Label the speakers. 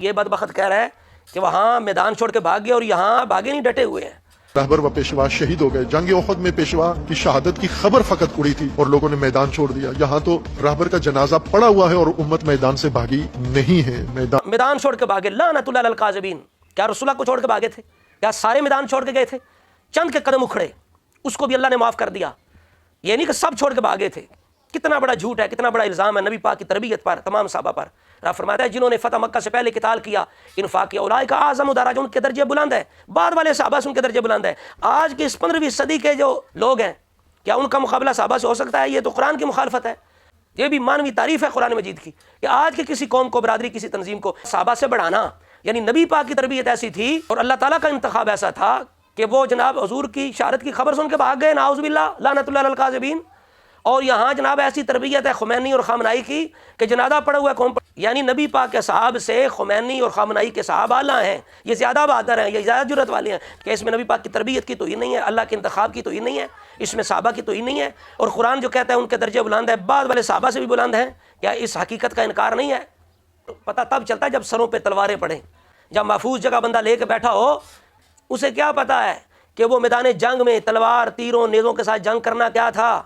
Speaker 1: یہ بدبخت کہہ رہا ہے کہ وہاں میدان چھوڑ کے بھاگ گئے اور یہاں بھاگے نہیں، ڈٹے ہوئے ہیں۔
Speaker 2: رہبر و پیشوا شہید ہو گئے۔ جنگ احد میں پیشوا کی شہادت کی خبر فقط اڑی تھی اور لوگوں نے میدان چھوڑ دیا۔ یہاں تو رہبر کا جنازہ پڑا ہوا ہے اور امت میدان سے بھاگی نہیں ہے۔
Speaker 1: میدان چھوڑ کے بھاگے، لعنت اللہ علی الکاذبین۔ کیا رسول اللہ کو چھوڑ کے بھاگے تھے؟ کیا سارے میدان چھوڑ کے گئے تھے؟ چند کے قدم اکھڑے، اس کو بھی اللہ نے معاف کر دیا۔ یہ نہیں کہ سب چھوڑ کے بھاگے تھے۔ کتنا بڑا جھوٹ ہے، کتنا بڑا الزام ہے نبی پاک کی تربیت پر، تمام صحابہ پر۔ رب فرماتا ہے جنہوں نے فتح مکہ سے پہلے قتال کیا، انفاق کیا، اولئک اعظم درجہ، ان کے درجے بلند ہے۔ بعد والے صحابہ سے ان کے درجے بلند ہے۔ آج کی اس 15ویں صدی کے جو لوگ ہیں، کیا ان کا مقابلہ صحابہ سے ہو سکتا ہے؟ یہ تو قرآن کی مخالفت ہے۔ یہ بھی مانوی تعریف ہے قرآن مجید کی کہ آج کے کسی قوم کو، برادری، کسی تنظیم کو صحابہ سے بڑھانا، یعنی نبی پاک کی تربیت ایسی تھی اور اللہ تعالیٰ کا انتخاب ایسا تھا کہ وہ جناب حضور کی شہادت کی خبر سن کے بھاگ گئے، نعوذ باللہ، لعنت اللہ علی الکاذبین۔ اور یہاں جناب ایسی تربیت ہے خمینی اور خامنائی کی کہ جنازہ پڑا ہوا ہے قوم پر، یعنی نبی پاک کے صحاب سے خمینی اور خامنائی کے صحابہ اعلیٰ ہیں، یہ زیادہ بہادر ہیں، یہ زیادہ جرأت والے ہیں کہ اس میں نبی پاک کی تربیت کی تو ہی نہیں ہے، اللہ کے انتخاب کی تو ہی نہیں ہے، اس میں صحابہ کی تو ہی نہیں ہے۔ اور قرآن جو کہتا ہے ان کے درجے بلند ہے، بعد والے صحابہ سے بھی بلند ہیں، کیا اس حقیقت کا انکار نہیں ہے؟ پتہ تب چلتا ہے جب سروں پہ تلواریں پڑیں، جب محفوظ جگہ بندہ لے کے بیٹھا ہو، اسے کیا پتہ ہے کہ وہ میدان جنگ میں تلوار، تیروں، نیزوں کے ساتھ جنگ کرنا کیا تھا۔